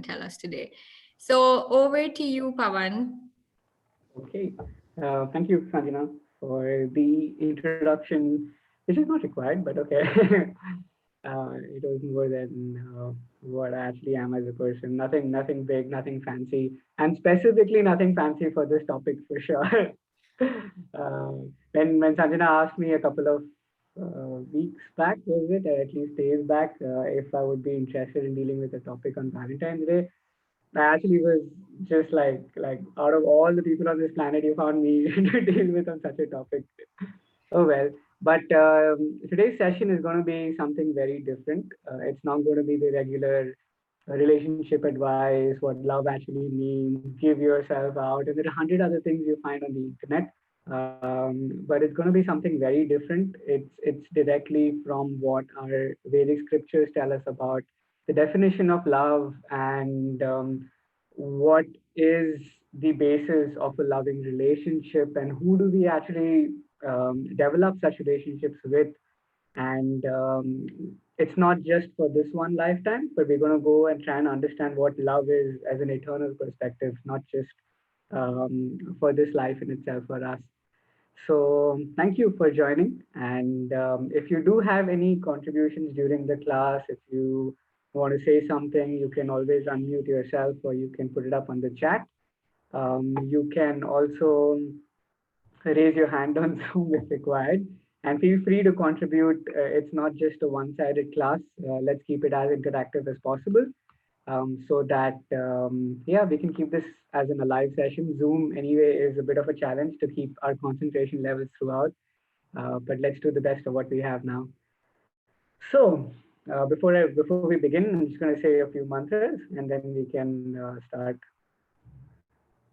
to tell us today. So over to you, Pavan. Okay. Thank you, Sanjana, for the introduction, which is not required, but okay. It was more than what I actually am as a person. Nothing big, nothing fancy, and specifically nothing fancy for this topic for sure. uh, when Sanjana asked me a couple of weeks back, was it, or at least days back, if I would be interested in dealing with a topic on Valentine's Day, I actually was just like out of all the people on this planet, you found me to deal with on such a topic. Oh well, but today's session is going to be something very different. It's not going to be the regular relationship advice, what love actually means, give yourself out, and there are 100 other things you find on the internet. But it's going to be something very different. It's directly from what our Vedic scriptures tell us about the definition of love and what is the basis of a loving relationship and who do we actually develop such relationships with. And it's not just for this one lifetime, but we're going to go and try and understand what love is as an eternal perspective, not just for this life in itself for us. So thank you for joining. And if you do have any contributions during the class, if you want to say something, you can always unmute yourself or you can put it up on the chat. You can also raise your hand on Zoom if required. And feel free to contribute. It's not just a one-sided class. Let's keep it as interactive as possible so that, yeah, we can keep this as in a live session. Zoom, anyway, is a bit of a challenge to keep our concentration levels throughout. But let's do the best of what we have now. So, before we begin, I'm just going to say a few mantras and then we can start.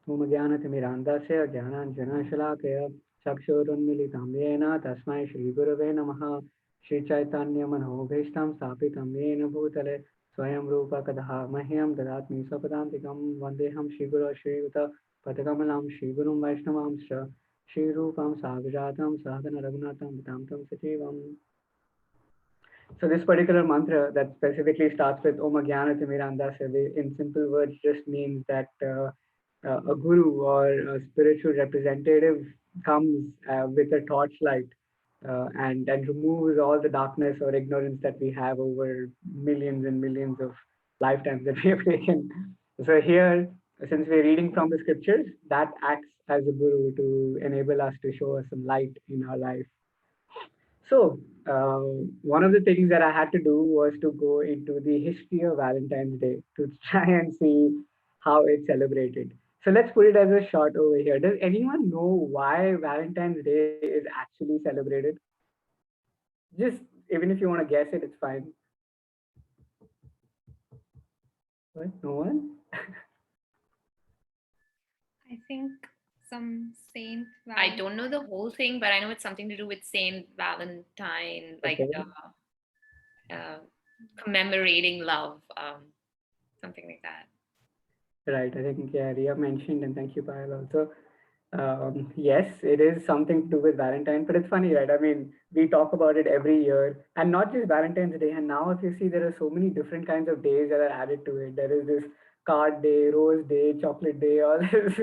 Om Jnanatimirandasya Jnananjanashalakaya Chakshurunmilitam Yena Tasmai Shri Gurave Namaha Shri Chaitanya Manobhishtam Stapitam Yena Bhutale Swayam Rupa Kadaha Mahyam Dadatmi Swapadantikam Vandeham Shri Guru Shri Yuta Patakamalam Shri Gurum Vaishnavam Shri Rupam Sagratam Sadhana Raghunatam Vitamtam Sachivam. So this particular mantra that specifically starts with Om Jnanatimirandasya in simple words just means that a guru or a spiritual representative comes with a torchlight and removes all the darkness or ignorance that we have over millions and millions of lifetimes that we have taken. So here, since we're reading from the scriptures, that acts as a guru to enable us to show us some light in our life. So one of the things that I had to do was to go into the history of Valentine's Day to try and see how it's celebrated. So let's put it as a shot over here. Does anyone know why Valentine's Day is actually celebrated? Just even if you want to guess it, it's fine. What? No one? I think some saint. I don't know the whole thing, but I know it's something to do with Saint Valentine, like Okay. commemorating love, something like that. Right. I think yeah, Ria mentioned, and thank you, Payal, also. Yes, it is something to do with Valentine, but it's funny, right? I mean, we talk about it every year, and not just Valentine's Day. And now, if you see, there are so many different kinds of days that are added to it. There is this card day, rose day, chocolate day, all this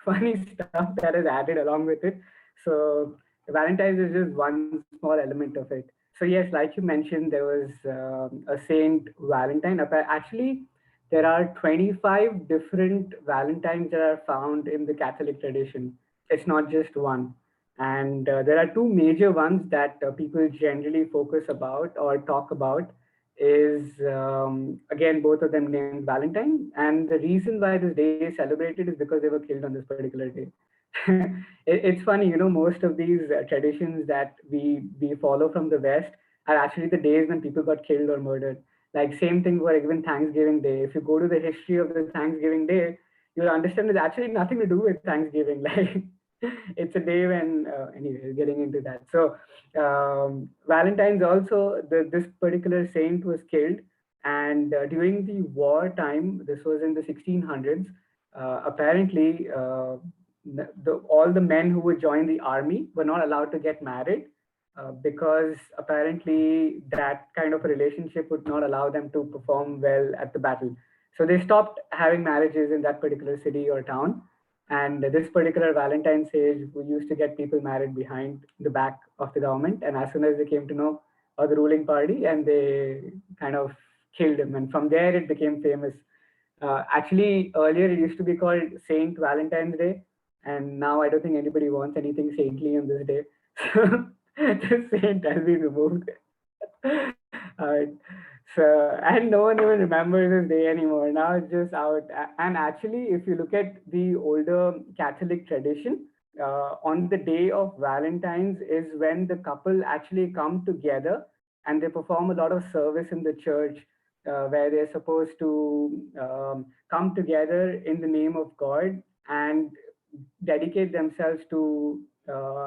funny stuff that is added along with it. So, Valentine's is just one small element of it. So, yes, like you mentioned, there was a Saint Valentine. Actually, there are 25 different Valentines that are found in the Catholic tradition. It's not just one. And there are two major ones that people generally focus about or talk about is, again, both of them named Valentine. And the reason why this day is celebrated is because they were killed on this particular day. It's funny, most of these traditions that we follow from the West are actually the days when people got killed or murdered. Like same thing for even Thanksgiving Day. If you go to the history of the Thanksgiving Day, you'll understand it's actually nothing to do with Thanksgiving. Like it's a day when, anyway, getting into that. So Valentine's also, this particular saint was killed. And during the war time, this was in the 1600s, apparently all the men who would join the army were not allowed to get married because apparently that kind of a relationship would not allow them to perform well at the battle. So they stopped having marriages in that particular city or town. And this particular Valentine sage, we used to get people married behind the back of the government. And as soon as they came to know the ruling party, and they kind of killed him. And from there, it became famous. Actually, earlier it used to be called Saint Valentine's Day, and now I don't think anybody wants anything saintly on this day. So the saint has been removed. And no one even remembers this day anymore. Now it's just out. And actually, if you look at the older Catholic tradition, on the day of Valentine's is when the couple actually come together and they perform a lot of service in the church, where they're supposed to come together in the name of God and dedicate themselves to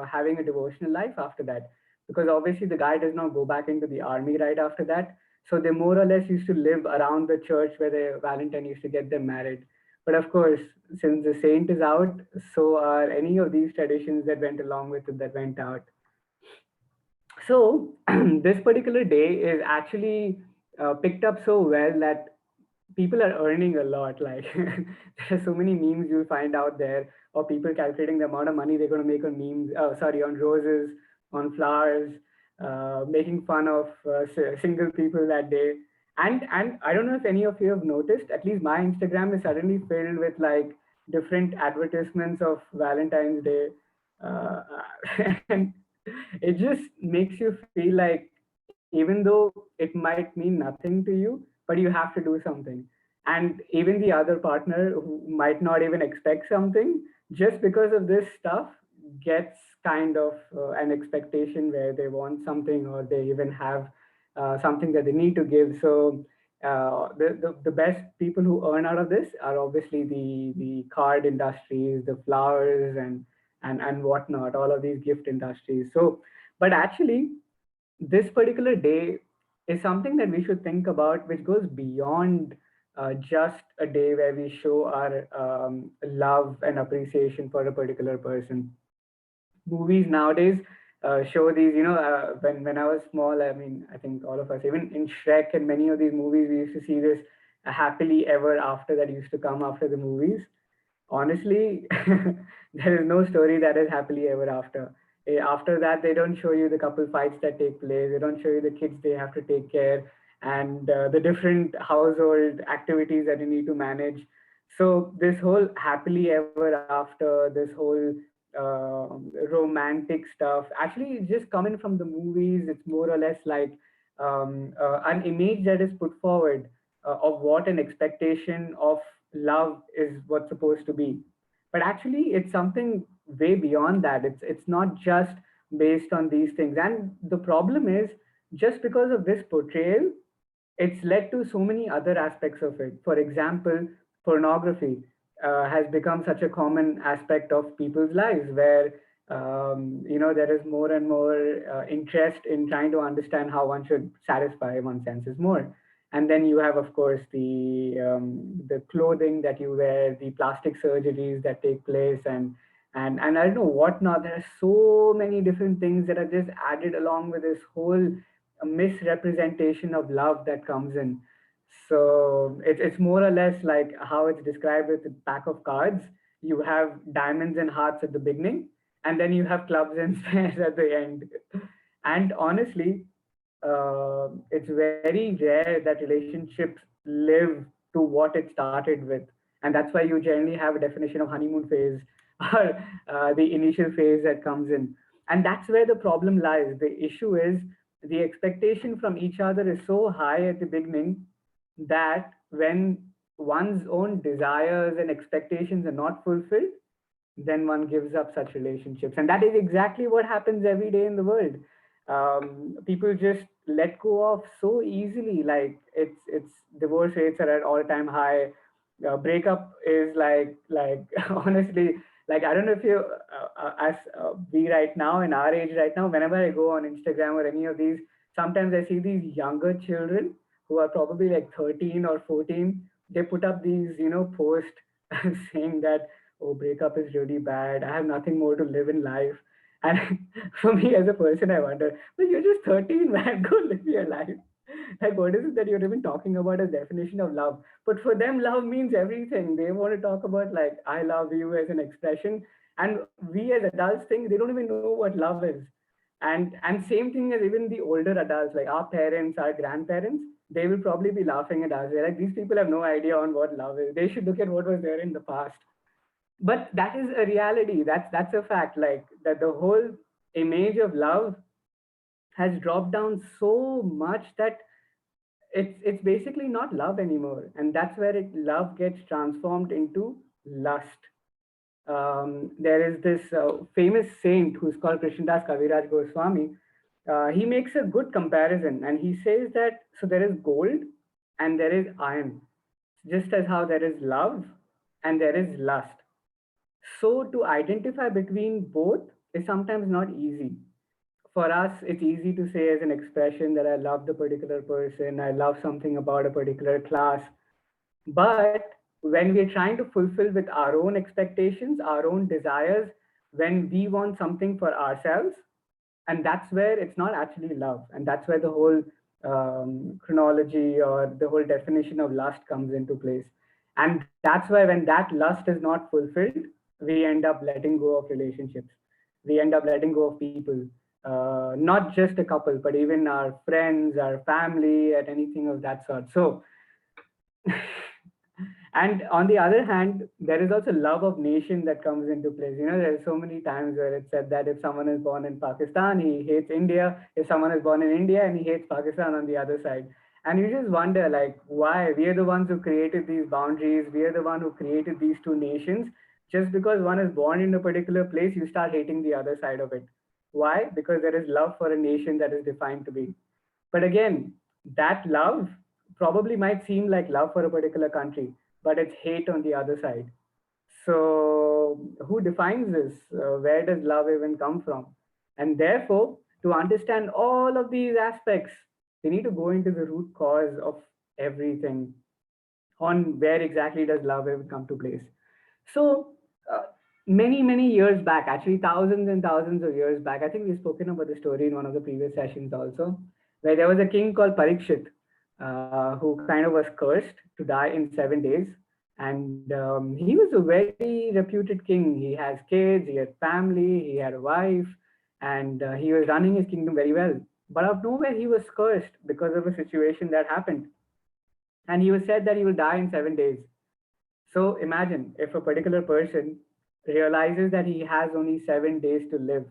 having a devotional life after that. Because obviously the guy does not go back into the army right after that. So they more or less used to live around the church where the Valentine used to get them married. But of course, since the saint is out, so are any of these traditions that went along with it that went out. So this particular day is actually picked up so well that people are earning a lot. Like there are so many memes you'll find out there, or people calculating the amount of money they're going to make on memes. Sorry, on roses, on flowers, making fun of single people that day. And I don't know if any of you have noticed. At least my Instagram is suddenly filled with like different advertisements of Valentine's Day, uh, and it just makes you feel like even though it might mean nothing to you, but you have to do something. And even the other partner who might not even expect something, just because of this stuff, gets kind of an expectation where they want something, or they even have something that they need to give. So the best people who earn out of this are obviously the card industries, the flowers, and whatnot, all of these gift industries. So, but actually, this particular day is something that we should think about, which goes beyond just a day where we show our love and appreciation for a particular person. Movies nowadays show these, when I was small, I mean, I think all of us, even in Shrek and many of these movies, we used to see this happily ever after that used to come after the movies. Honestly, there is no story that is happily ever after. After that, they don't show you the couple fights that take place. They don't show you the kids they have to take care, and the different household activities that you need to manage. So this whole happily ever after, this whole romantic stuff, actually it's just coming from the movies. It's more or less like an image that is put forward of what an expectation of love is what's supposed to be. But actually it's something way beyond that. It's not just based on these things. And the problem is, just because of this portrayal, it's led to so many other aspects of it. For example, pornography has become such a common aspect of people's lives, where there is more and more interest in trying to understand how one should satisfy one's senses more. And then you have, of course, the clothing that you wear, the plastic surgeries that take place, and I don't know what not. There are so many different things that are just added along with this whole misrepresentation of love that comes in. So it's more or less like how it's described with a pack of cards. You have diamonds and hearts at the beginning, and then you have clubs and spares at the end. And honestly, it's very rare that relationships live to what it started with. And that's why you generally have a definition of honeymoon phase or the initial phase that comes in. And that's where the problem lies. The issue is the expectation from each other is so high at the beginning that when one's own desires and expectations are not fulfilled, then one gives up such relationships. And that is exactly what happens every day in the world. People just let go of so easily. Like it's divorce rates are at all-time high. Breakup is like honestly, like I don't know if you as we right now in our age right now, whenever I go on Instagram or any of these, sometimes I see these younger children who are probably like 13 or 14. They put up these posts saying that, oh, breakup is really bad, I have nothing more to live in life. And for me as a person, I wonder, well, you're just 13, man. Go live your life. Like, what is it that you're even talking about as definition of love? But for them, love means everything. They want to talk about like, I love you as an expression. And we as adults think they don't even know what love is. And same thing as even the older adults, like our parents, our grandparents, they will probably be laughing at us. They're like, these people have no idea on what love is. They should look at what was there in the past. But that is a reality. That's a fact. Like that the whole image of love has dropped down so much that it's basically not love anymore, and that's where love gets transformed into lust. There is this famous saint who's called Krishnadas Kaviraj Goswami. He makes a good comparison, and he says that so there is gold and there is iron, just as how there is love and there is lust. So to identify between both is sometimes not easy. For us, it's easy to say as an expression that I love the particular person, I love something about a particular class. But when we're trying to fulfill with our own expectations, our own desires, when we want something for ourselves, and that's where it's not actually love. And that's where the whole chronology or the whole definition of lust comes into place. And that's why when that lust is not fulfilled, we end up letting go of relationships. We end up letting go of people, not just a couple, but even our friends, our family, and anything of that sort. So and on the other hand, there is also love of nation that comes into place. You know, there's so many times where it's said that if someone is born in Pakistan, he hates India. If someone is born in India and he hates Pakistan on the other side. And you just wonder, like, why? We are the ones who created these boundaries. We are the one who created these two nations. Just because one is born in a particular place, you start hating the other side of it. Why? Because there is love for a nation that is defined to be. But again, that love probably might seem like love for a particular country, but it's hate on the other side. So, who defines this? Where does love even come from? And therefore, to understand all of these aspects, we need to go into the root cause of everything, on where exactly does love even come to place. So, many years back, actually thousands and thousands of years back, I think we've spoken about the story in one of the previous sessions also, where there was a king called Parikshit, who kind of was cursed to die in 7 days. And he was a very reputed king. He has kids, he had family, he had a wife, and he was running his kingdom very well. But out of nowhere, he was cursed because of a situation that happened. And he was said that he will die in 7 days. So imagine if a particular person realizes that he has only 7 days to live.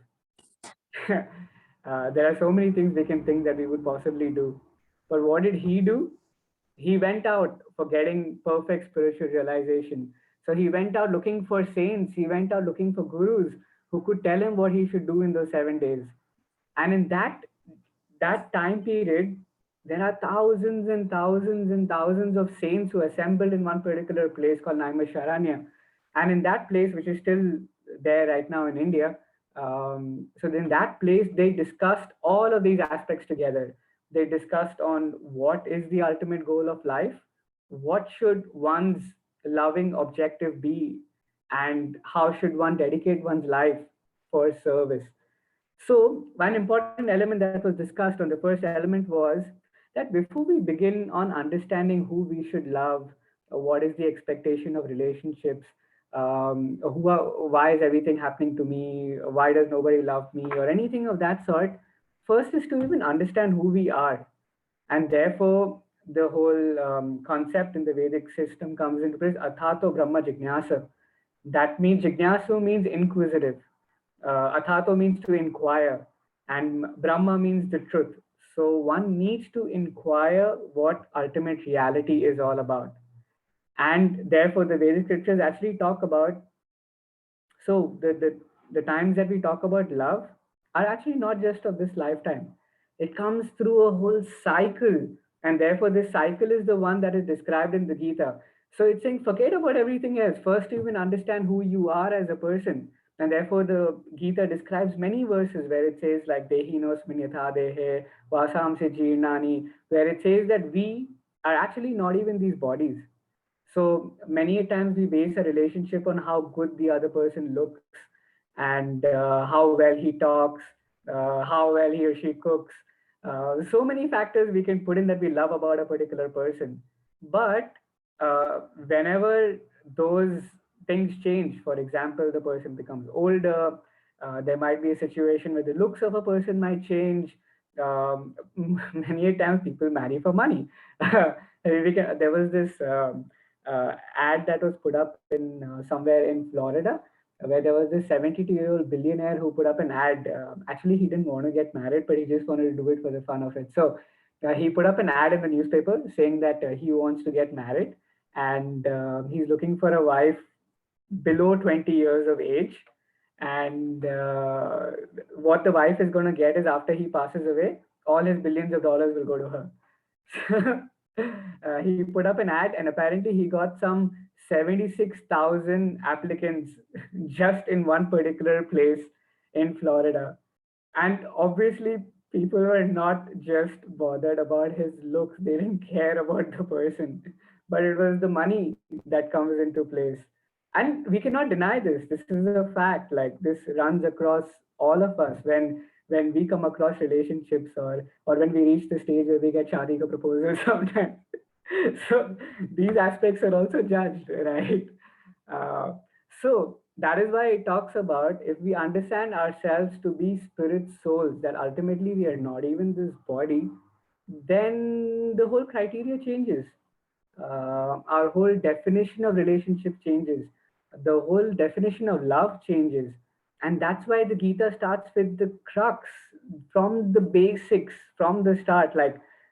There are so many things we can think that we would possibly do. But what did he do? He went out for getting perfect spiritual realization. So he went out looking for saints, he went out looking for gurus who could tell him what he should do in those 7 days. And in that time period, there are thousands and thousands and thousands of saints who assembled in one particular place called Naimisharanya. And in that place, which is still there right now in India, so in that place, they discussed all of these aspects together. They discussed on what is the ultimate goal of life, what should one's loving objective be, and how should one dedicate one's life for service. So one important element that was discussed on the first element was that before we begin on understanding who we should love, what is the expectation of relationships, why is everything happening to me, why does nobody love me, or anything of that sort, first is to even understand who we are. And therefore, the whole concept in the Vedic system comes into place, Athato Brahma Jignasa. That means Jignasu means inquisitive. Athato means to inquire, and Brahma means the truth. So one needs to inquire what ultimate reality is all about. And therefore, the Vedic scriptures actually talk about, so the times that we talk about love are actually not just of this lifetime. It comes through a whole cycle. And therefore, this cycle is the one that is described in the Gita. So it's saying, forget about everything else. First, you even understand who you are as a person. And therefore, the Gita describes many verses where it says, like, Dehinosmin yatha dehe, vasam se jirnani, where it says that we are actually not even these bodies. So many a times we base a relationship on how good the other person looks, and how well he talks, how well he or she cooks, So many factors we can put in that we love about a particular person. But whenever those things change, for example, the person becomes older, there might be a situation where the looks of a person might change. Many a times people marry for money. There was this ad that was put up in somewhere in Florida, where there was this 72-year-old billionaire who put up an ad. Actually, he didn't want to get married, but he just wanted to do it for the fun of it. So he put up an ad in the newspaper saying that he wants to get married, and he's looking for a wife below 20 years of age. And what the wife is going to get is, after he passes away, all his billions of dollars will go to her. He put up an ad, and apparently he got some 76,000 applicants just in one particular place in Florida. And obviously, people were not just bothered about his looks, they didn't care about the person, but it was the money that comes into place. And we cannot deny this. This is a fact. Like, this runs across all of us when we come across relationships, or when we reach the stage where we get shadi ka proposal sometimes. So these aspects are also judged, right? Uh, so that is why it talks about, if we understand ourselves to be spirit souls, that ultimately we are not even this body, then the whole criteria changes. Our whole definition of relationship changes. The whole definition of love changes. And that's why the Gita starts with the crux, from the basics, from the start.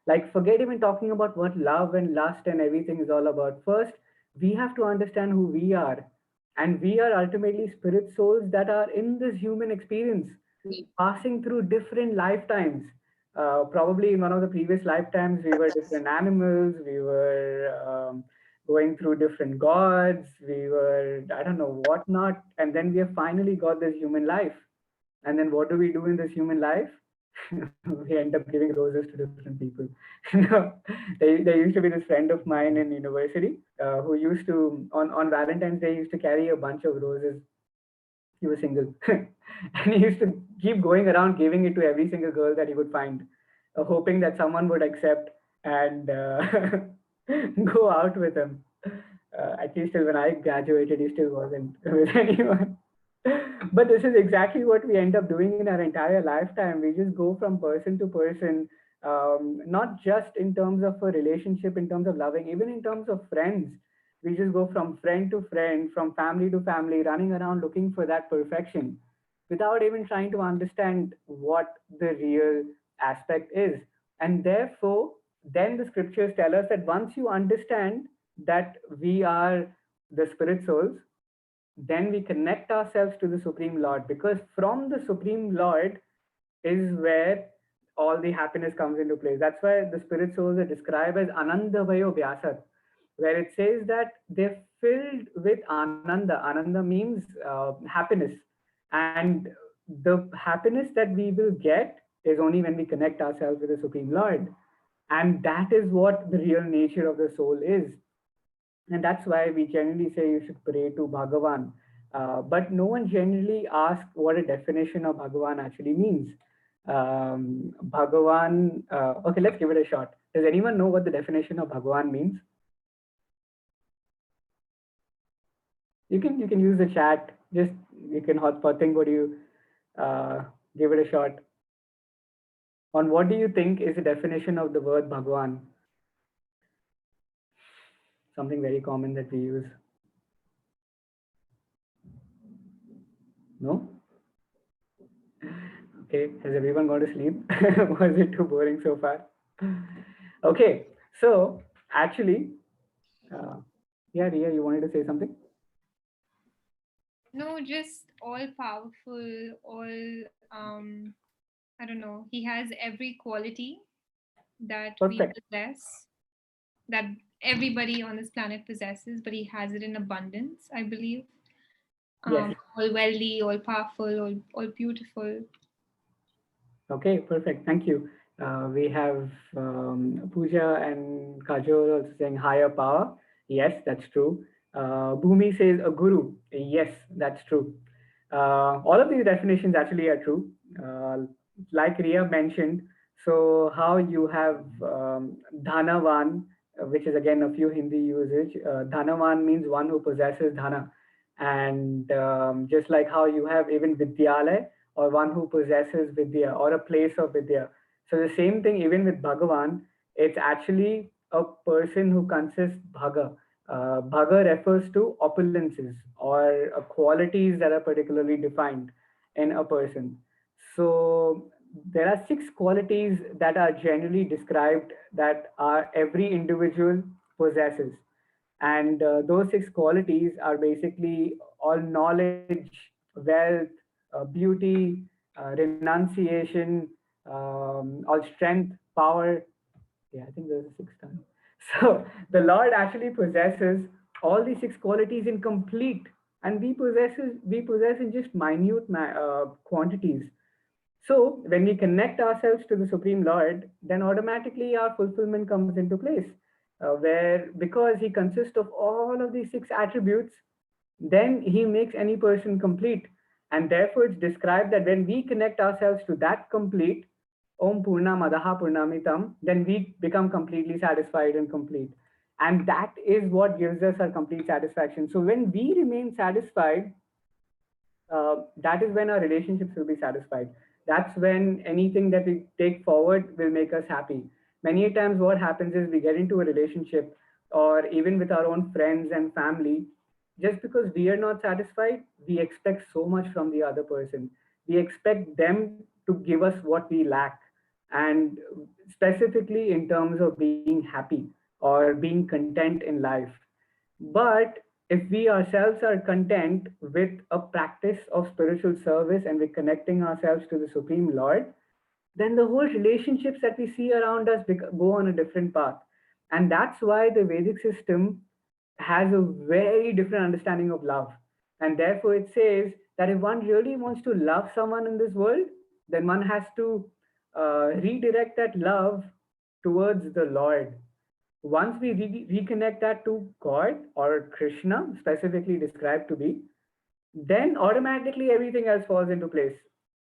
Like forget even talking about what love and lust and everything is all about. First, we have to understand who we are. And we are ultimately spirit souls that are in this human experience, passing through different lifetimes. Probably in one of the previous lifetimes, we were different animals, we were going through different gods, we were, I don't know, what not. And then we have finally got this human life. And then what do we do in this human life? We end up giving roses to different people. There used to be this friend of mine in university who used to, on Valentine's Day, used to carry a bunch of roses. He was single. And he used to keep going around giving it to every single girl that he would find, hoping that someone would accept and go out with him. At least till when I graduated, he still wasn't with anyone. But this is exactly what we end up doing in our entire lifetime. We just go from person to person, not just in terms of a relationship, in terms of loving, even in terms of friends. We just go from friend to friend, from family to family, running around looking for that perfection without even trying to understand what the real aspect is. And therefore, then the scriptures tell us that once you understand that we are the spirit souls, then we connect ourselves to the Supreme Lord, because from the Supreme Lord is where all the happiness comes into place. That's why the spirit souls are described as Anandavayo Vyasat, where it says that they're filled with Ananda. Ananda means happiness. And the happiness that we will get is only when we connect ourselves with the Supreme Lord. And that is what the real nature of the soul is. And that's why we generally say you should pray to Bhagavan. But no one generally asks what a definition of Bhagavan actually means. Bhagavan, okay, let's give it a shot. Does anyone know what the definition of Bhagavan means? You can use the chat. Just you can hotspot think. What do you give it a shot? On what do you think is the definition of the word Bhagavan? Something very common that we use. No? Okay, has everyone gone to sleep? Was it too boring so far? Okay, so actually, yeah, Ria, you wanted to say something? No, just all powerful, all I don't know. He has every quality that we Perfect. possess, that everybody on this planet possesses, but he has it in abundance, I believe. Yes. All wealthy, all powerful, all beautiful. Okay, perfect. Thank you. We have Pooja and Kajol also saying higher power. Yes, that's true. Bhumi says a guru. Yes, that's true. All of these definitions actually are true. Like Ria mentioned, So how you have Dhanavan, which is again a few Hindi usage. Dhanavan means one who possesses dhana, and just like how you have even Vidyalaya, or one who possesses Vidya or a place of Vidya. So the same thing even with Bhagavan, it's actually a person who consists Bhaga. Bhaga refers to opulences or qualities that are particularly defined in a person. So there are six qualities that are generally described that are every individual possesses, and those six qualities are basically all knowledge, wealth, beauty, renunciation, all strength, power. Yeah, I think there's a sixth time. So the Lord actually possesses all these six qualities in complete, and we possess in just minute quantities. So when we connect ourselves to the Supreme Lord, then automatically our fulfillment comes into place, where because He consists of all of these six attributes, then He makes any person complete. And therefore, it's described that when we connect ourselves to that complete, Om Purna Madaha Purnamitam, then we become completely satisfied and complete. And that is what gives us our complete satisfaction. So when we remain satisfied, that is when our relationships will be satisfied. That's when anything that we take forward will make us happy. Many a times, what happens is we get into a relationship, or even with our own friends and family, just because we are not satisfied, we expect so much from the other person. We expect them to give us what we lack, and specifically in terms of being happy or being content in life. But if we ourselves are content with a practice of spiritual service and we're connecting ourselves to the Supreme Lord, then the whole relationships that we see around us go on a different path. And that's why the Vedic system has a very different understanding of love. And therefore, it says that if one really wants to love someone in this world, then one has to redirect that love towards the Lord. Once we reconnect that to God or Krishna, specifically described to be, then automatically everything else falls into place.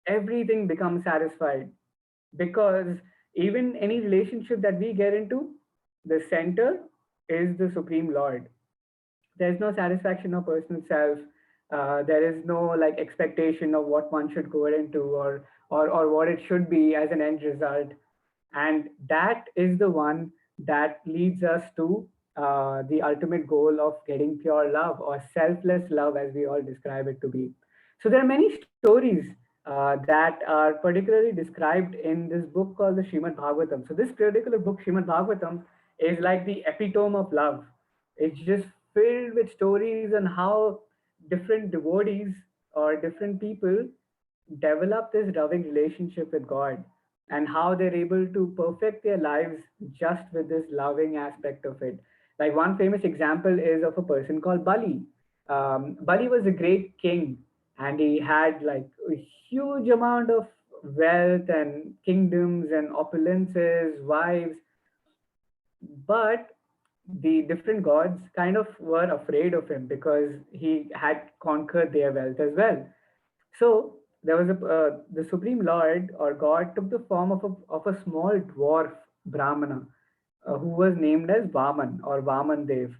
Everything becomes satisfied, because even any relationship that we get into, the center is the Supreme Lord. There's no satisfaction of personal self. There is no like expectation of what one should go into, or what it should be as an end result. And that is the one that leads us to the ultimate goal of getting pure love or selfless love, as we all describe it to be. So there are many stories that are particularly described in this book called the Srimad Bhagavatam. So this particular book, Srimad Bhagavatam, is like the epitome of love. It's just filled with stories on how different devotees or different people develop this loving relationship with God, and how they're able to perfect their lives just with this loving aspect of it. Like one famous example is of a person called Bali. Bali was a great king, and he had like a huge amount of wealth and kingdoms and opulences, wives, but the different gods kind of were afraid of him because he had conquered their wealth as well. So there was the Supreme Lord or God took the form of a small dwarf Brahmana, who was named as Vaman or Vaman Dev.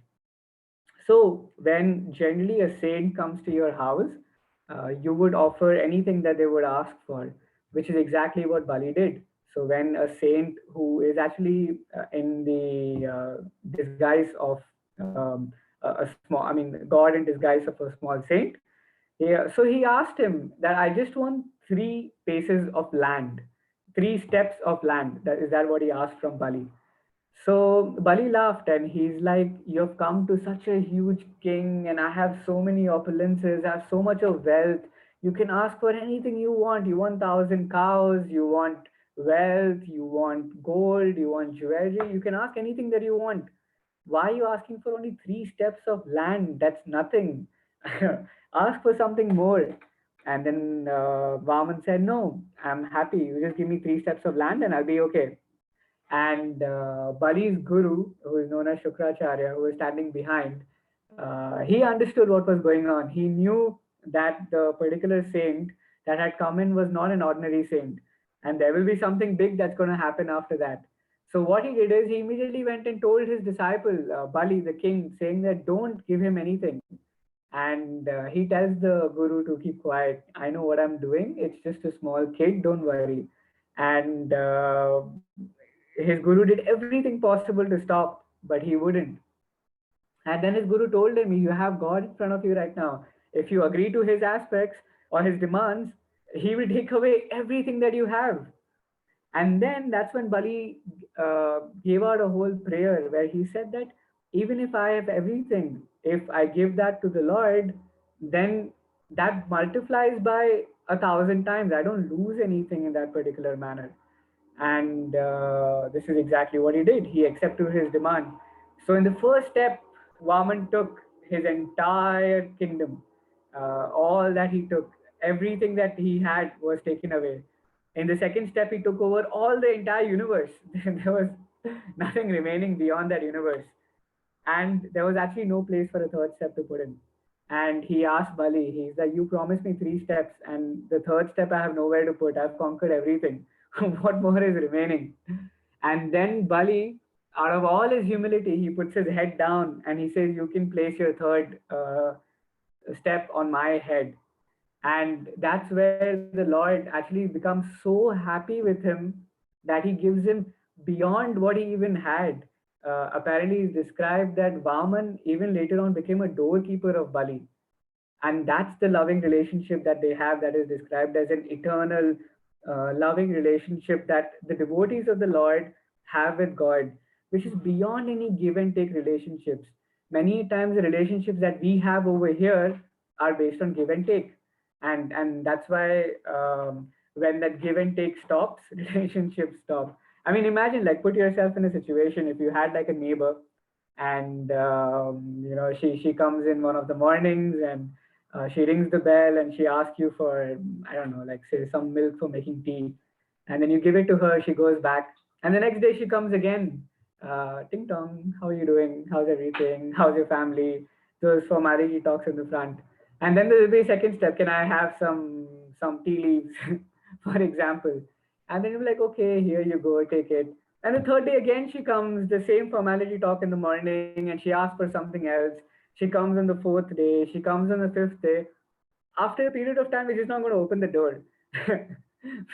So when generally a saint comes to your house, you would offer anything that they would ask for, which is exactly what Bali did. So when a saint who is actually in the disguise of a small, I mean, God in disguise of a small saint, yeah, so he asked him that I just want three paces of land, three steps of land. That is that what he asked from Bali. So Bali laughed and he's like, "You've come to such a huge king, and I have so many opulences, I have so much of wealth. You can ask for anything you want. You want 1,000 cows, you want wealth, you want gold, you want jewelry. You can ask anything that you want. Why are you asking for only three steps of land? That's nothing. Ask for something more." And then Vaman said, "No, I'm happy. You just give me three steps of land and I'll be okay." And Bali's guru, who is known as Shukracharya, who was standing behind, he understood what was going on. He knew that the particular saint that had come in was not an ordinary saint. and there will be something big that's going to happen after that. So what he did is he immediately went and told his disciple, Bali, the king, saying that don't give him anything. And he tells the guru to keep quiet. I know what I'm doing. It's just a small kid. Don't worry. And his guru did everything possible to stop, but he wouldn't. And then his guru told him, you have God in front of you right now. If you agree to his aspects or his demands, he will take away everything that you have. And then that's when Bali gave out a whole prayer where he said that even if I have everything, if I give that to the Lord, then that multiplies by 1,000 times. I don't lose anything in that particular manner. And this is exactly what he did. He accepted his demand. So in the first step, Vaman took his entire kingdom, all that he took, everything that he had was taken away. In the second step, he took over all the entire universe. There was nothing remaining beyond that universe. And there was actually no place for a third step to put in. And he asked Bali, he's like, you promised me 3 steps, and the third step I have nowhere to put. I've conquered everything. What more is remaining? And then Bali, out of all his humility, he puts his head down and he says, you can place your third step on my head. And that's where the Lord actually becomes so happy with him that he gives him beyond what he even had. Apparently, it's described that Vaman even later on became a doorkeeper of Bali. And that's the loving relationship that they have, that is described as an eternal loving relationship that the devotees of the Lord have with God, which is beyond any give and take relationships. Many times the relationships that we have over here are based on give and take, and that's why when that give and take stops, relationships stop. I mean, imagine, like, put yourself in a situation if you had like a neighbor, and she comes in one of the mornings, and she rings the bell and she asks you for, I don't know, like, say, some milk for making tea, and then you give it to her. She goes back, and the next day she comes again. Ting tong, how are you doing? How's everything? How's your family? Those formality talks in the front, and then there will be a second step. Can I have some tea leaves, for example? And then you're like, okay, here you go, take it. And the third day again, she comes, the same formality talk in the morning, and she asks for something else. She comes on the fourth day, she comes on the fifth day. After a period of time, we're just not going to open the door.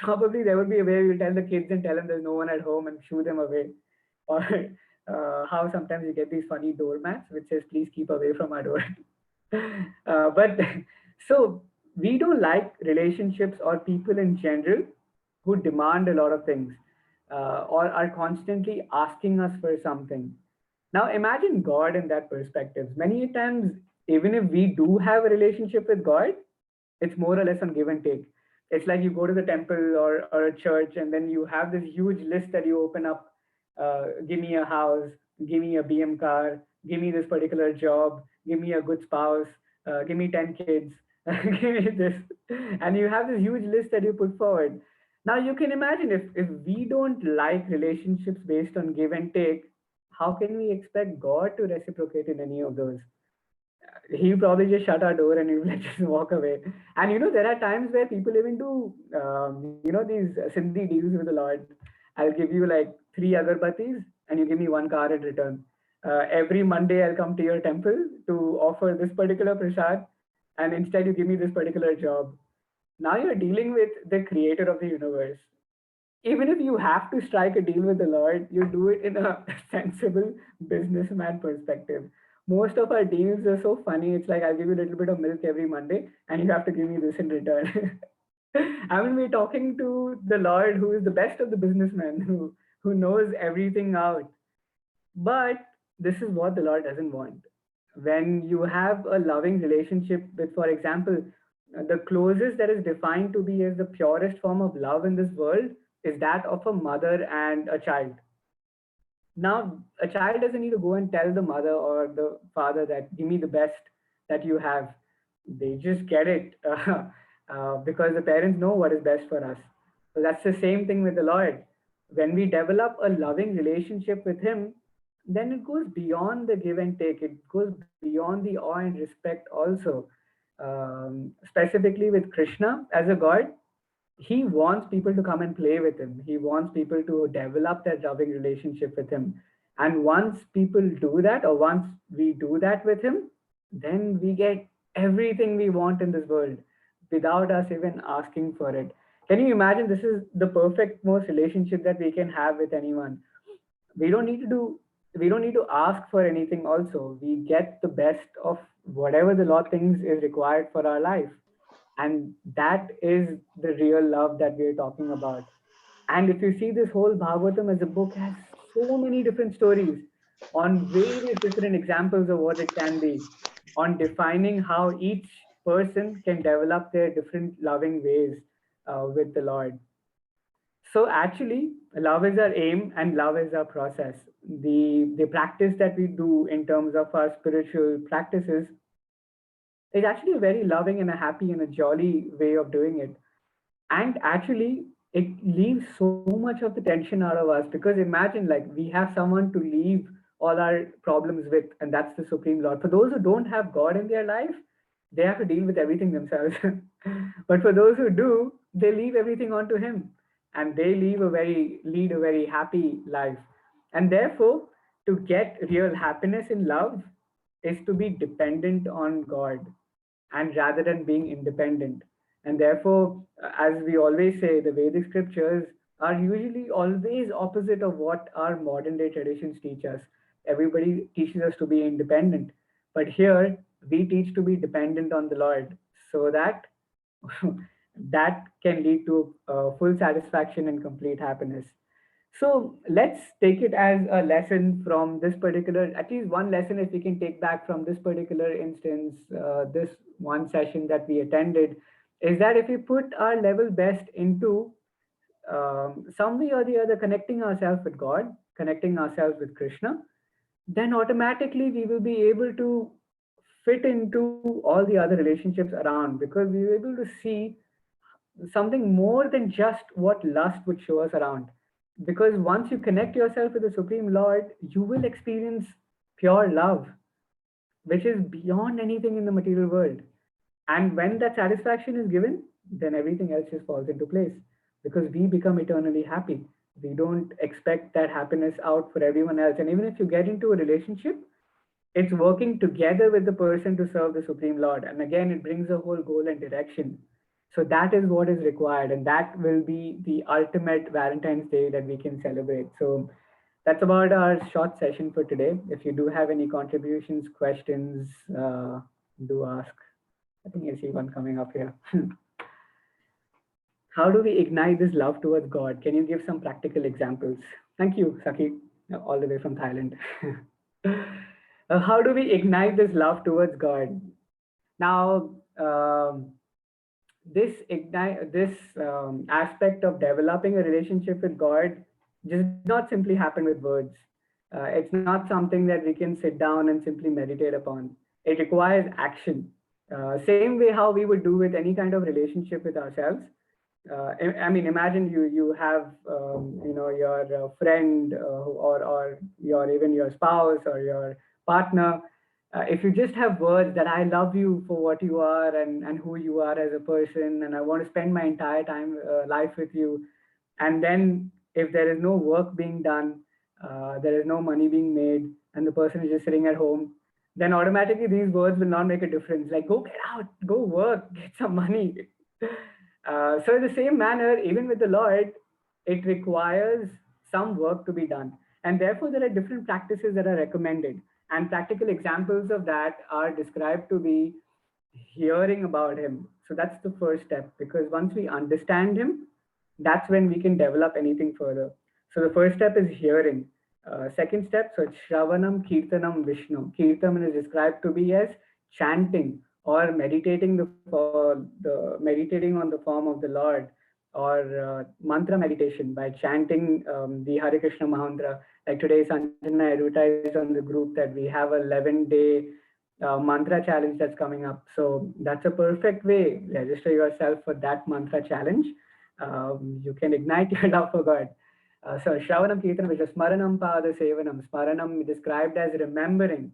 Probably there would be a way we'll tell the kids and tell them there's no one at home and shoo them away. Or how sometimes you get these funny doormats which says, please keep away from our door. But so we don't like relationships or people in general who demand a lot of things or are constantly asking us for something. Now imagine God in that perspective. Many times, even if we do have a relationship with God, it's more or less on give and take. It's like you go to the temple or a church, and then you have this huge list that you open up. Give me a house, give me a BM car, give me this particular job, give me a good spouse, give me 10 kids, give me this. And you have this huge list that you put forward. Now you can imagine, if we don't like relationships based on give and take, how can we expect God to reciprocate in any of those? He probably just shut our door and he would like just walk away. And there are times where people even do these Sindhi deals with the Lord. I'll give you like 3 agarbattis and you give me 1 car in return. Every Monday I'll come to your temple to offer this particular prasad, and instead you give me this particular job. Now you're dealing with the creator of the universe. Even if you have to strike a deal with the Lord, you do it in a sensible businessman perspective. Most of our deals are so funny. It's like, I'll give you a little bit of milk every Monday, and you have to give me this in return. I mean, we're talking to the Lord, who is the best of the businessmen, who knows everything out. But this is what the Lord doesn't want. When you have a loving relationship with, for example, the closest that is defined to be as the purest form of love in this world is that of a mother and a child. Now, a child doesn't need to go and tell the mother or the father that give me the best that you have. They just get it because the parents know what is best for us. So that's the same thing with the Lord. When we develop a loving relationship with Him, then it goes beyond the give and take. It goes beyond the awe and respect also. Specifically with Krishna as a god, he wants people to come and play with him. He wants people to develop that loving relationship with him. And once people do that, or once we do that with him, then we get everything we want in this world without us even asking for it. Can you imagine? This is the perfect most relationship that we can have with anyone. We don't need to do, we don't need to ask for anything also. We get the best of whatever the Lord thinks is required for our life. And that is the real love that we're talking about. And if you see, this whole Bhagavatam as a book has so many different stories on various different examples of what it can be, on defining how each person can develop their different loving ways with the Lord. So actually, love is our aim and love is our process. The practice that we do in terms of our spiritual practices is actually a very loving and a happy and a jolly way of doing it. And actually, it leaves so much of the tension out of us, because imagine, like, we have someone to leave all our problems with, and that's the Supreme Lord. For those who don't have God in their life, they have to deal with everything themselves. But for those who do, they leave everything onto Him, and they lead a very happy life. And therefore, to get real happiness in love is to be dependent on God, and rather than being independent. And therefore, as we always say, the Vedic scriptures are usually always opposite of what our modern day traditions teach us. Everybody teaches us to be independent, but here we teach to be dependent on the Lord, so that that can lead to full satisfaction and complete happiness. So let's take it as a lesson from this particular, at least one lesson if we can take back from this particular instance, this one session that we attended, is that if we put our level best into some way or the other connecting ourselves with God, connecting ourselves with Krishna, then automatically we will be able to fit into all the other relationships around, because we will be able to see something more than just what lust would show us around. Because once you connect yourself with the Supreme Lord, you will experience pure love, which is beyond anything in the material world. And when that satisfaction is given, then everything else just falls into place, because we become eternally happy. We don't expect that happiness out for everyone else. And even if you get into a relationship, it's working together with the person to serve the Supreme Lord. And again, it brings a whole goal and direction. So that is what is required. And that will be the ultimate Valentine's Day that we can celebrate. So that's about our short session for today. If you do have any contributions, questions, do ask. I think I see one coming up here. How do we ignite this love towards God? Can you give some practical examples? Thank you, Saki, all the way from Thailand. How do we ignite this love towards God? Now, this aspect of developing a relationship with God does not simply happen with words. It's not something that we can sit down and simply meditate upon. It requires action. Same way how we would do with any kind of relationship with ourselves. I mean, imagine you have your friend or your even your spouse or your partner. If you just have words that I love you for what you are and who you are as a person, and I want to spend my entire time life with you, and then if there is no work being done, there is no money being made, and the person is just sitting at home, then automatically these words will not make a difference. Like, go get out, go work, get some money. So in the same manner, even with the Lord, it requires some work to be done. And therefore, there are different practices that are recommended. And practical examples of that are described to be hearing about Him. So that's the first step, because once we understand Him, that's when we can develop anything further. So the first step is hearing. Second step, so it's Shravanam, Kirtanam, Vishnu. Kirtanam is described to be as chanting or meditating on the form of the Lord, or mantra meditation by chanting the Hare Krishna mantra. Like today, Sanjana advertised on the group that we have a 11-day mantra challenge that's coming up. So that's a perfect way. Register yourself for that mantra challenge. You can ignite your love for God. So Shravanam Kirtanam, which is Smaranam Pada Sevanam. Smaranam described as remembering.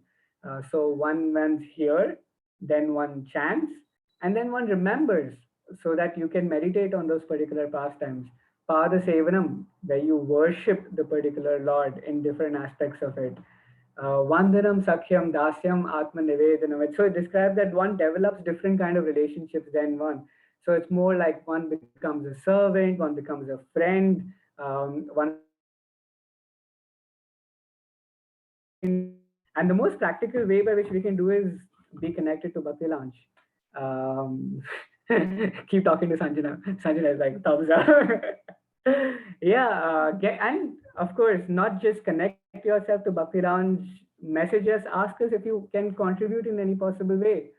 So one's here, then one chants, and then one remembers so that you can meditate on those particular pastimes. Pada Sevanam, where you worship the particular Lord in different aspects of it. Vandanam, Sakhyam, Dasyam, Atma Nivedanam. So it describes that one develops different kind of relationships than one. So it's more like one becomes a servant, one becomes a friend, one becomes a and the most practical way by which we can do is be connected to Bhakti Lounge. Um, keep talking to Sanjana. Sanjana is like thumbs up. Yeah, and of course, not just connect yourself to Bhakti Lounge, message us, ask us if you can contribute in any possible way.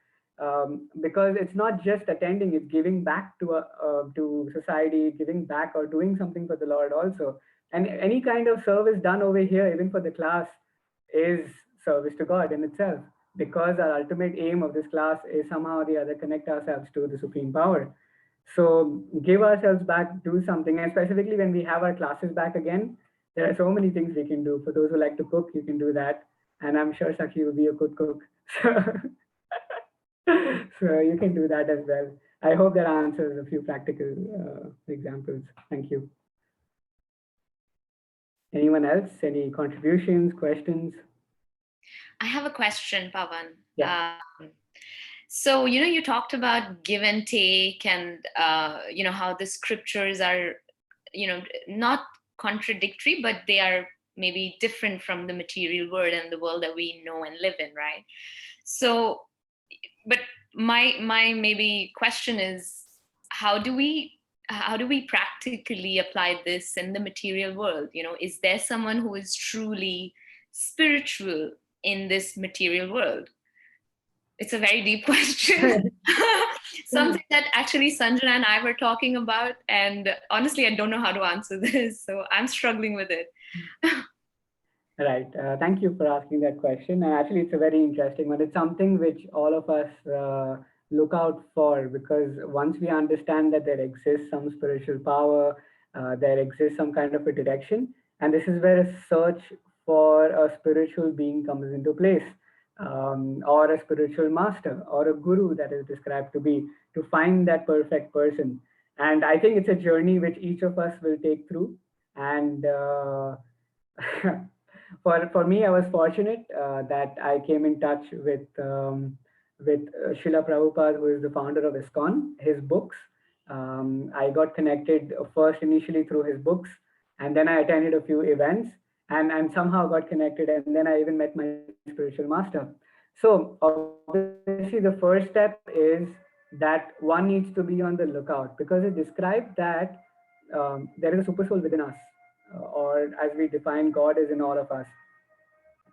Because it's not just attending; it's giving back to society, giving back or doing something for the Lord also. And any kind of service done over here, even for the class, is service to God in itself, because our ultimate aim of this class is somehow or the other connect ourselves to the supreme power. So give ourselves back, do something, and specifically when we have our classes back again, there are so many things we can do. For those who like to cook, you can do that, and I'm sure Sakhi will be a good cook. So you can do that as well. I hope that answers a few practical examples. Thank you. Anyone else? Any contributions, questions? I have a question, Pavan. Yeah. So, you talked about give and take and, how the scriptures are, not contradictory, but they are maybe different from the material world and the world that we know and live in, right? So, but my maybe question is, how do we practically apply this in the material world? Is there someone who is truly spiritual in this material world? It's a very deep question. Something that actually Sanjana and I were talking about, and honestly I don't know how to answer this, so I'm struggling with it. Right. Thank you for asking that question. And actually, it's a very interesting one. It's something which all of us look out for, because once we understand that there exists some spiritual power, there exists some kind of a direction, and this is where a search for a spiritual being comes into place, or a spiritual master or a guru that is described to be, to find that perfect person. And I think it's a journey which each of us will take through. And for me, I was fortunate that I came in touch with Srila Prabhupada, who is the founder of ISKCON. His books. I got connected first initially through his books, and then I attended a few events, and somehow got connected, and then I even met my spiritual master. So obviously, the first step is that one needs to be on the lookout, because it describes that there is a super soul within us, or as we define, God is in all of us.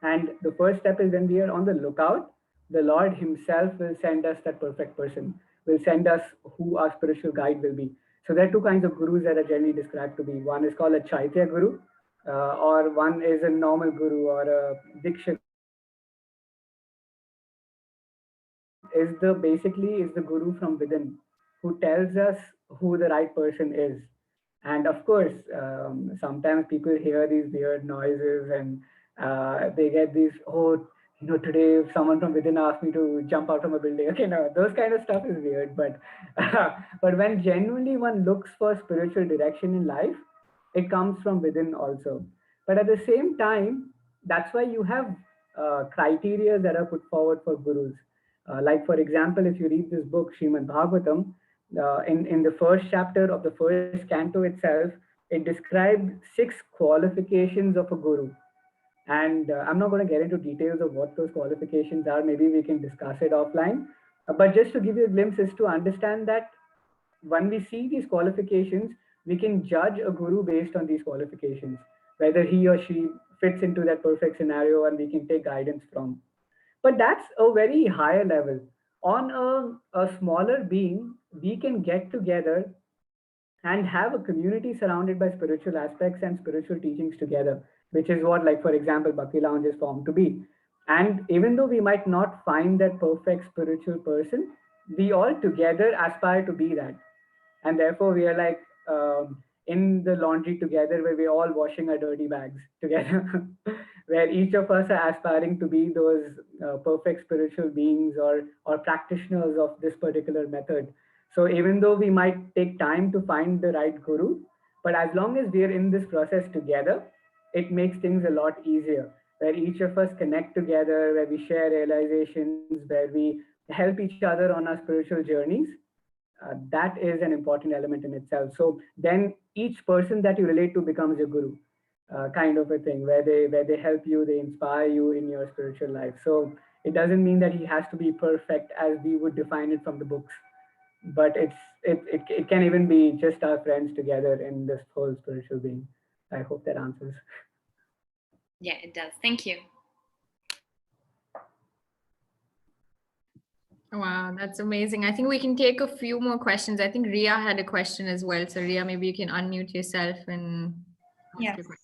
And the first step is, when we are on the lookout, the Lord Himself will send us that perfect person, will send us who our spiritual guide will be. So there are two kinds of gurus that are generally described to be. One is called a Chaitya Guru, or one is a normal guru or a Diksha Guru. Is the basically is the guru from within, who tells us who the right person is. And of course, sometimes people hear these weird noises, and they get these, oh, today if someone from within asked me to jump out from a building. Okay, no, those kind of stuff is weird. But but when genuinely one looks for spiritual direction in life, it comes from within also. But at the same time, that's why you have criteria that are put forward for gurus. Like, for example, if you read this book, Srimad Bhagavatam, in the first chapter of the first canto itself, it described 6 qualifications of a guru. And I'm not going to get into details of what those qualifications are. Maybe we can discuss it offline. But just to give you a glimpse, is to understand that when we see these qualifications, we can judge a guru based on these qualifications, whether he or she fits into that perfect scenario, and we can take guidance from. But that's a very higher level. On a smaller being, we can get together and have a community surrounded by spiritual aspects and spiritual teachings together, which is what, like, for example, Bhakti Lounge is formed to be. And even though we might not find that perfect spiritual person, we all together aspire to be that. And therefore, we are like, in the laundry together, where we're all washing our dirty bags together, where each of us are aspiring to be those perfect spiritual beings, or practitioners of this particular method. So even though we might take time to find the right guru, but as long as we are in this process together, it makes things a lot easier, where each of us connect together, where we share realizations, where we help each other on our spiritual journeys. That is an important element in itself. So then each person that you relate to becomes your guru, kind of a thing, where they help you, they inspire you in your spiritual life. So it doesn't mean that he has to be perfect as we would define it from the books, but it can even be just our friends together in this whole spiritual being. I hope that answers. Yeah, it does. Thank you. Wow, that's amazing. I think we can take a few more questions. I think Ria had a question as well. So Ria, maybe you can unmute yourself and ask Yes. your question.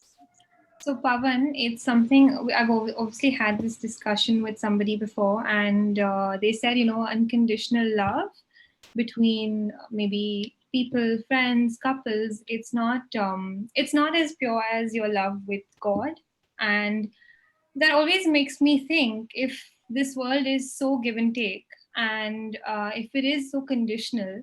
So Pavan, it's something I've obviously had this discussion with somebody before, and they said, unconditional love between maybe people, friends, couples, it's not as pure as your love with God. And that always makes me think, if this world is so give and take, and if it is so conditional,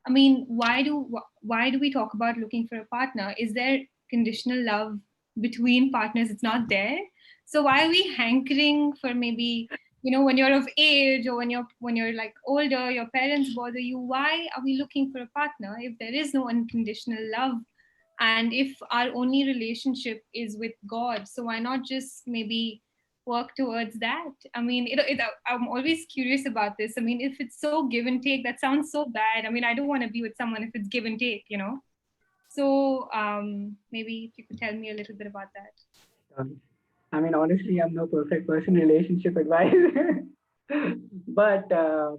I mean, why do we talk about looking for a partner? Is there conditional love between partners? It's not there. So why are we hankering for, maybe, when you're of age, or when you're like older, your parents bother you? Why are we looking for a partner if there is no unconditional love? And if our only relationship is with God, so why not just maybe work towards that? I mean, I'm always curious about this. I mean, if it's so give and take, that sounds so bad. I mean, I don't want to be with someone if it's give and take. So maybe if you could tell me a little bit about that. I mean, honestly, I'm no perfect person relationship advice. But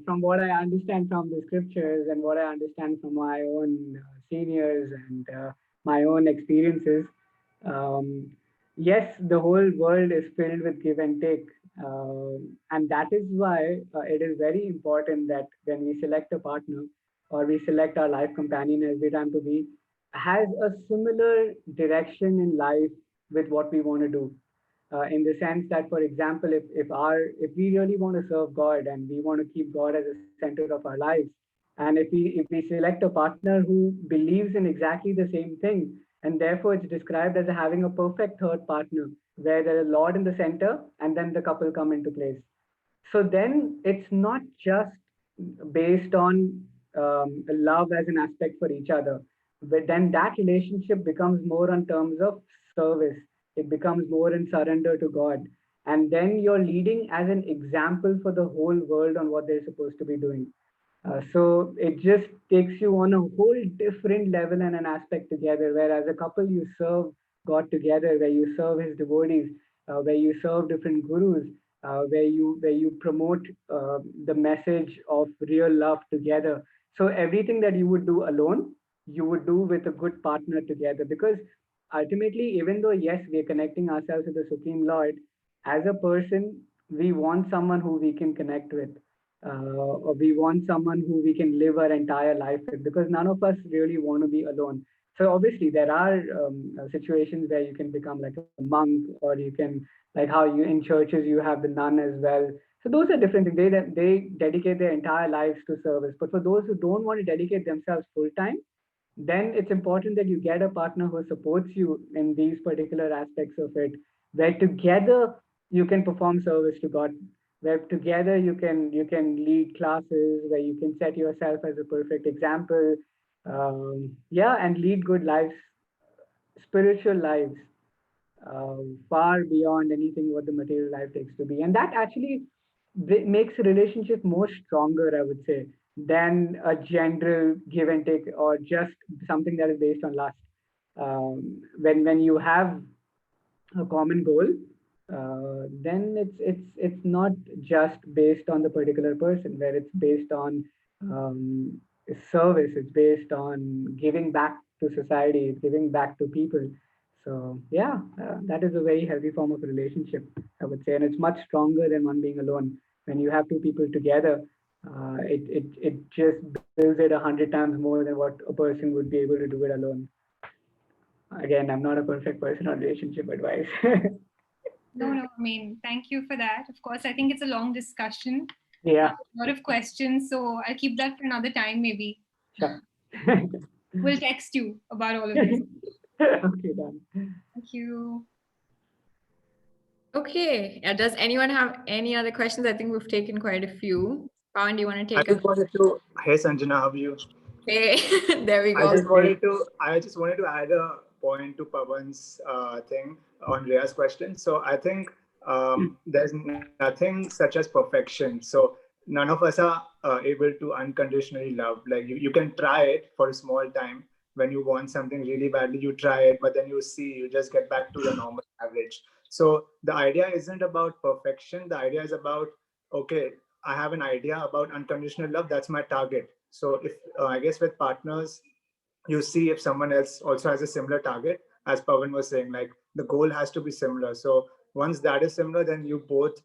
from what I understand from the scriptures and what I understand from my own seniors and my own experiences, um, yes, the whole world is filled with give and take. And that is why it is very important that when we select a partner or we select our life companion as we time to be, has a similar direction in life with what we want to do, in the sense that, for example, if we really want to serve God and we want to keep God as a center of our lives, and if we select a partner who believes in exactly the same thing, and therefore it's described as having a perfect third partner, where there is Lord in the center, and then the couple come into place. So then it's not just based on love as an aspect for each other, but then that relationship becomes more on terms of service. It becomes more in surrender to God. And then you're leading as an example for the whole world on what they're supposed to be doing. So it just takes you on a whole different level and an aspect together, where as a couple you serve God together, where you serve His devotees, where you serve different gurus, where you promote the message of real love together. So everything that you would do alone, you would do with a good partner together, because ultimately, even though yes, we are connecting ourselves with the Supreme Lord, as a person, we want someone who we can connect with, or we want someone who we can live our entire life with, because none of us really want to be alone. So obviously there are situations where you can become like a monk, or you can, like how you in churches you have the nun as well. So those are different things. They dedicate their entire lives to service. But for those who don't want to dedicate themselves full time, then it's important that you get a partner who supports you in these particular aspects of it, where together you can perform service to God, where together you can lead classes, where you can set yourself as a perfect example, yeah, and lead good lives, spiritual lives, far beyond anything what the material life takes to be. And that actually makes a relationship more stronger, I would say, than a general give and take, or just something that is based on lust. When you have a common goal, then it's not just based on the particular person, where it's based on um, service. It's based on giving back to society, giving back to people. So yeah, that is a very healthy form of relationship, I would say, and it's much stronger than one being alone. When you have two people together, it just builds it 100 times more than what a person would be able to do it alone. Again, I'm not a perfect person on relationship advice. No, I mean, thank you for that. Of course, I think it's a long discussion. Yeah, A lot of questions, so I'll keep that for another time maybe. sure. We'll text you about all of this. Okay, done. Thank you. Okay. Does anyone have any other questions? I think we've taken quite a few. Pawan, do you want to I take a? just wanted to. Hey, Sanjana, how are you? Hey, there we I go. just wanted to add a point to Pawan's thing on Ria's question. So I think there's nothing such as perfection. So none of us are able to unconditionally love. Like you can try it for a small time. When you want something really badly, you try it, but then you just get back to your normal average. So the idea isn't about perfection. The idea is about, okay, I have an idea about unconditional love. That's my target. So if I guess with partners, you see if someone else also has a similar target, as Pawan was saying, like the goal has to be similar. So once that is similar, then you both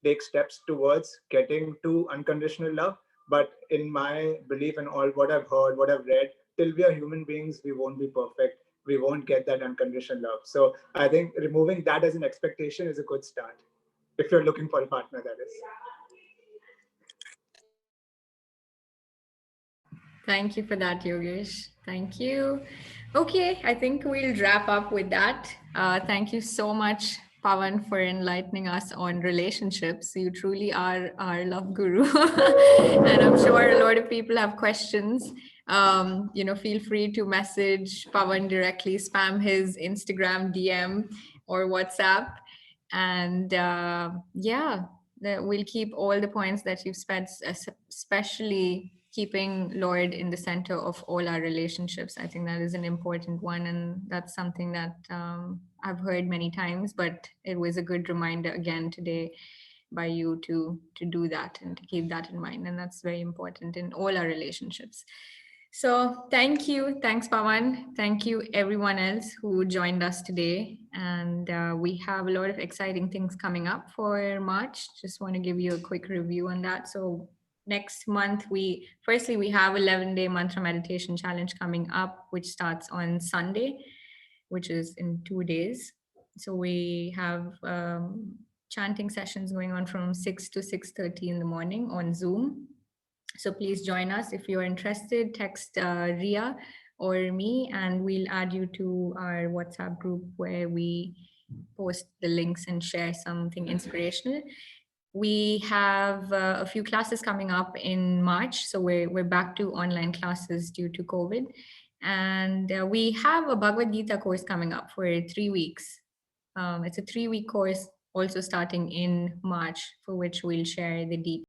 take steps towards getting to unconditional love. But in my belief and all what I've heard, what I've read, till we are human beings, we won't be perfect. We won't get that unconditional love. So I think removing that as an expectation is a good start. If you're looking for a partner, that is. Thank you for that, Yogesh. Thank you. Okay, I think we'll wrap up with that. Thank you so much, Pawan, for enlightening us on relationships. You truly are our love guru. And I'm sure a lot of people have questions. Feel free to message Pawan directly, spam his Instagram DM or WhatsApp. And we'll keep all the points that you've spent, especially keeping Lord in the center of all our relationships. I think that is an important one, and that's something that I've heard many times, but it was a good reminder again today by you to do that and to keep that in mind. And that's very important in all our relationships. So thank you. Thanks, Pawan. Thank you, everyone else who joined us today. And we have a lot of exciting things coming up for March. Just want to give you a quick review on that. So next month, we have 11-day mantra meditation challenge coming up, which starts on Sunday, which is in 2 days. So we have chanting sessions going on from 6 to 6:30 in the morning on Zoom. So please join us. If you're interested, text Ria or me, and we'll add you to our WhatsApp group where we post the links and share something inspirational. We have a few classes coming up in March. So we're back to online classes due to COVID. And we have a Bhagavad Gita course coming up for 3 weeks. It's a 3-week course also starting in March, for which we'll share the details.